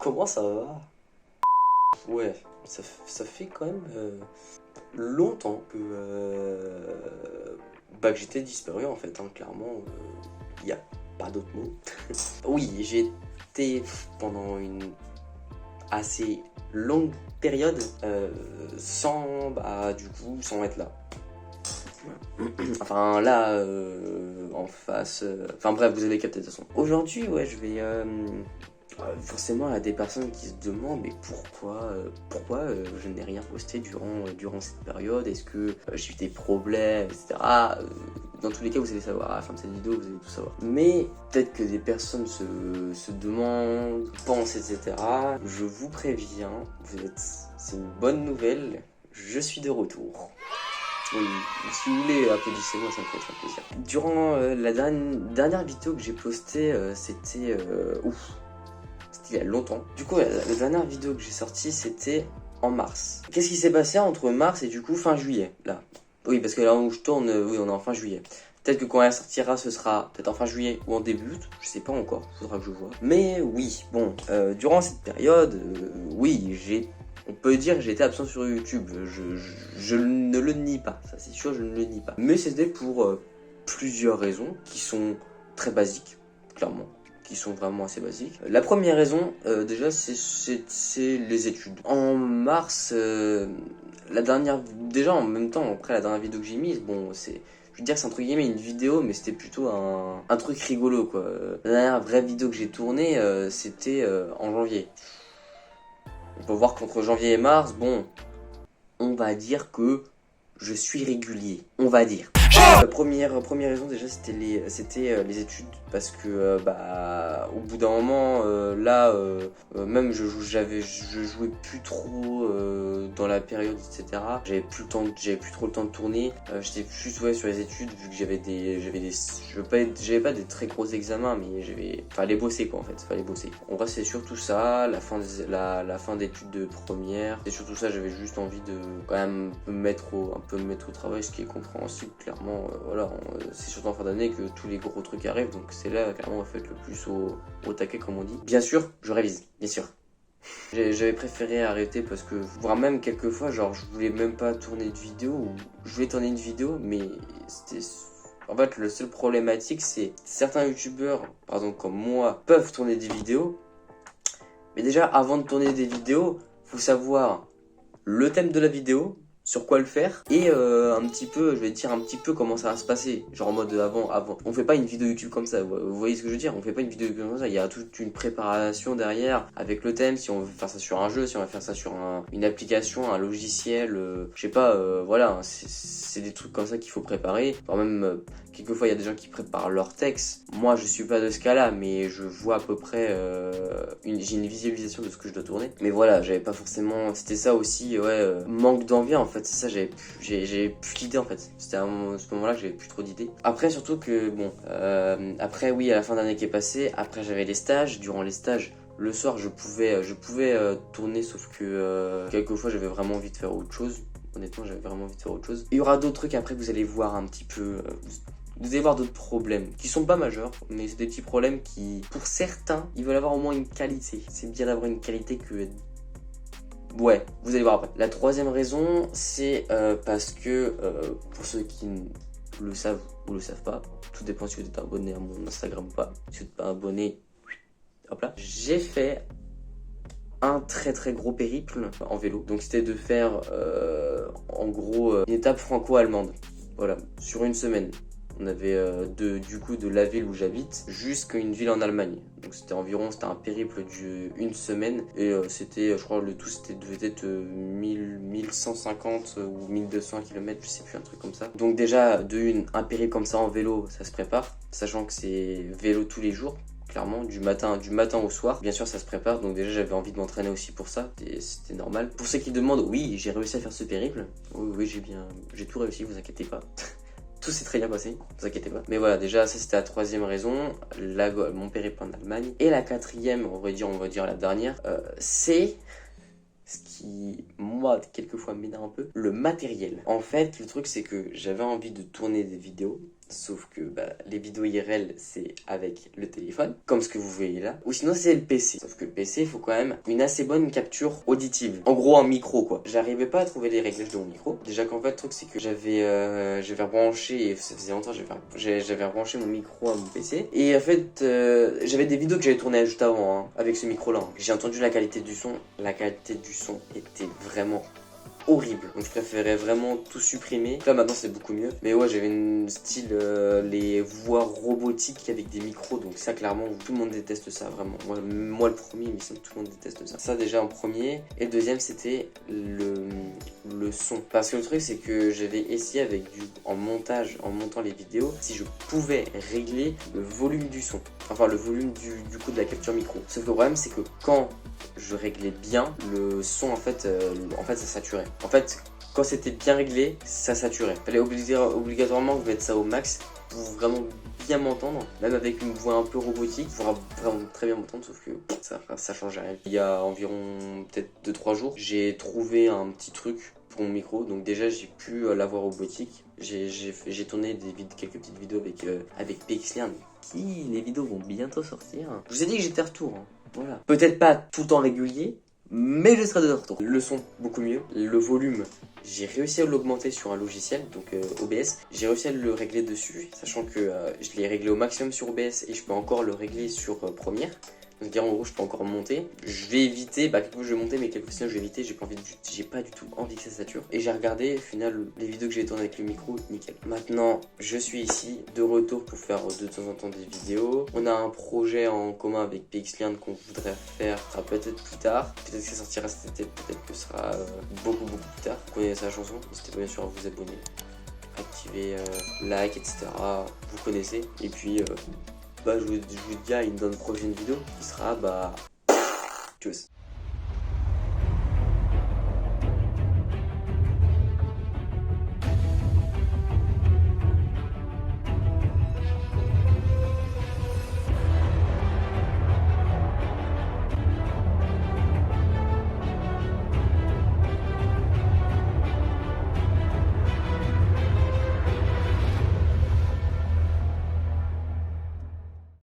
Comment ça va? Ouais, ça fait quand même longtemps que j'étais disparu en fait, hein, clairement, il n'y a pas d'autre mot. Oui, j'ai été pendant une assez longue période sans être là. Enfin là, en face, enfin bref, vous avez capté de toute façon. Aujourd'hui, ouais, je vais forcément, il y a des personnes qui se demandent mais pourquoi je n'ai rien posté durant cette période, est-ce que j'ai eu des problèmes, etc. Dans tous les cas, vous allez savoir, à la fin de cette vidéo, vous allez tout savoir. Mais peut-être que des personnes se demandent, pensent, etc. Je vous préviens, c'est une bonne nouvelle, je suis de retour. Oui, si vous voulez, applaudissez-moi, ça me fait très plaisir. Durant la dernière vidéo que j'ai postée, c'était il y a longtemps. Du coup, la dernière vidéo que j'ai sortie, c'était en mars. Qu'est-ce qui s'est passé entre mars et du coup fin juillet, là? Oui, parce que là où je tourne, oui, on est en fin juillet. Peut-être que quand elle sortira, ce sera peut-être en fin juillet ou en début août, je sais pas encore, faudra que je vois. Mais oui, bon, durant cette période, oui, on peut dire que j'ai été absent sur YouTube, je ne le nie pas, ça c'est sûr, je ne le nie pas. Mais c'était pour plusieurs raisons qui sont très basiques, clairement. Qui sont vraiment assez basiques. La première raison, déjà, c'est les études. En mars, déjà en même temps, après la dernière vidéo que j'ai mise, bon, je veux dire, c'est entre guillemets une vidéo, mais c'était plutôt un truc rigolo, quoi. La dernière vraie vidéo que j'ai tournée, c'était en janvier. On peut voir qu'entre janvier et mars, bon, on va dire que je suis régulier, on va dire. La première raison déjà c'était les études parce que au bout d'un moment même je jouais plus trop dans la période, etc. J'avais plus trop le temps de tourner, j'étais plus sur les études vu que j'avais pas des très gros examens, mais fallait bosser quoi, en fait, fallait bosser. En vrai c'est surtout ça, la fin d'études de première, c'est surtout ça, j'avais juste envie de quand même un peu me mettre au travail, ce qui est compréhensible clairement. Voilà, c'est surtout en fin d'année que tous les gros trucs arrivent, donc c'est là clairement on va être le plus au taquet comme on dit. Bien sûr, je révise, bien sûr. J'avais préféré arrêter parce que, voire même quelques fois, genre je voulais même pas tourner de vidéo, ou je voulais tourner une vidéo, mais c'était... En fait, le seul problématique, c'est certains youtubeurs, par exemple comme moi, peuvent tourner des vidéos, mais déjà avant de tourner des vidéos, faut savoir le thème de la vidéo, sur quoi le faire, et un petit peu, je vais te dire un petit peu comment ça va se passer, genre en mode avant. On fait pas une vidéo YouTube comme ça, vous voyez ce que je veux dire, on fait pas une vidéo YouTube comme ça, il y a toute une préparation derrière, avec le thème, si on veut faire ça sur un jeu, si on va faire ça sur une application, un logiciel, je sais pas, voilà, c'est des trucs comme ça qu'il faut préparer, quand même, quelquefois il y a des gens qui préparent leur texte, moi je suis pas de ce cas là, mais je vois à peu près, j'ai une visualisation de ce que je dois tourner, mais voilà, j'avais pas forcément, c'était ça aussi, ouais, manque d'envie en fait, c'est ça, j'avais plus d'idées en fait, c'était à ce moment là que j'avais plus trop d'idées. Après surtout que bon, après oui, à la fin d'année qui est passée, après j'avais les stages, durant les stages, le soir je pouvais tourner, sauf que quelquefois j'avais vraiment envie de faire autre chose. Honnêtement, j'avais vraiment envie de faire autre chose. Il y aura d'autres trucs après que vous allez voir un petit peu. Vous allez voir d'autres problèmes qui sont pas majeurs, mais c'est des petits problèmes qui, pour certains, ils veulent avoir au moins une qualité. C'est bien d'avoir une qualité que... Ouais, vous allez voir après. La troisième raison, c'est parce que, pour ceux qui le savent ou le savent pas, tout dépend si vous êtes abonné à mon Instagram ou pas. Si vous n'êtes pas abonné, hop là. J'ai fait un très très gros périple en vélo. Donc c'était de faire en gros une étape franco-allemande. Voilà, sur une semaine. On avait du coup de la ville où j'habite jusqu'à une ville en Allemagne. Donc c'était un périple d'une semaine. Et c'était, je crois, le tout devait être 1150 ou 1200 km, je sais plus, un truc comme ça. Donc déjà, un périple comme ça en vélo, ça se prépare. Sachant que c'est vélo tous les jours. Clairement, du matin au soir. Bien sûr, ça se prépare, donc déjà j'avais envie de m'entraîner aussi pour ça, c'était normal. Pour ceux qui demandent, oui, j'ai réussi à faire ce périple. Oui, j'ai tout réussi, vous inquiétez pas. Tout s'est très bien passé, vous inquiétez pas. Mais voilà, déjà ça c'était la troisième raison, mon périple en Allemagne. Et la quatrième, on va dire la dernière, c'est ce qui, moi, quelquefois m'énerve un peu, le matériel. En fait, le truc c'est que j'avais envie de tourner des vidéos, Sauf que les vidéos IRL, c'est avec le téléphone, comme ce que vous voyez là. Ou sinon, c'est le PC. Sauf que le PC, il faut quand même une assez bonne capture auditive. En gros, un micro, quoi. J'arrivais pas à trouver les réglages de mon micro. Déjà qu'en fait, le truc, c'est que j'avais rebranché, et ça faisait longtemps, j'avais rebranché mon micro à mon PC. Et en fait, j'avais des vidéos que j'avais tournées juste avant, hein, avec ce micro-là. J'ai entendu la qualité du son. La qualité du son était vraiment horrible, donc je préférais vraiment tout supprimer. Là maintenant c'est beaucoup mieux, mais ouais, j'avais une style les voix robotiques avec des micros, donc ça clairement tout le monde déteste ça, vraiment. Moi le premier, mais sinon tout le monde déteste ça déjà en premier. Et le deuxième, c'était le son, parce que le truc c'est que j'avais essayé avec en montant les vidéos, si je pouvais régler le volume du son, enfin le volume du coup de la capture micro. Sauf que le problème c'est que quand je réglais bien le son, en fait ça saturait. En fait, quand c'était bien réglé, ça saturait. Fallait obligatoirement mettre ça au max pour vraiment bien m'entendre, même avec une voix un peu robotique, pour vraiment très bien m'entendre, sauf que ça changeait rien. Il y a environ peut-être 2-3 jours, j'ai trouvé un petit truc pour mon micro, donc déjà j'ai pu la voix robotique. J'ai tourné quelques petites vidéos avec Pixlern, les vidéos vont bientôt sortir. Je vous ai dit que j'étais à retour, hein. Voilà. Peut-être pas tout le temps régulier, mais je serai de retour. Le son, beaucoup mieux. Le volume, j'ai réussi à l'augmenter sur un logiciel, donc OBS. J'ai réussi à le régler dessus, sachant que je l'ai réglé au maximum sur OBS et je peux encore le régler sur Premiere. Donc en gros, je peux encore monter. Je vais éviter, quelquefois je vais monter, mais quelquefois sinon je vais éviter. J'ai pas du tout envie que ça sature. Et j'ai regardé, au final, les vidéos que j'ai tournées avec le micro, nickel. Maintenant, je suis ici, de retour pour faire de temps en temps des vidéos. On a un projet en commun avec Pixlern qu'on voudrait faire peut-être plus tard. Peut-être que ça sortira cet été, peut-être que ce sera beaucoup plus tard. Vous connaissez la chanson, n'hésitez pas bien sûr à vous abonner, activer like, etc. Vous connaissez. Et puis je vous dis à une prochaine vidéo qui sera tchuss.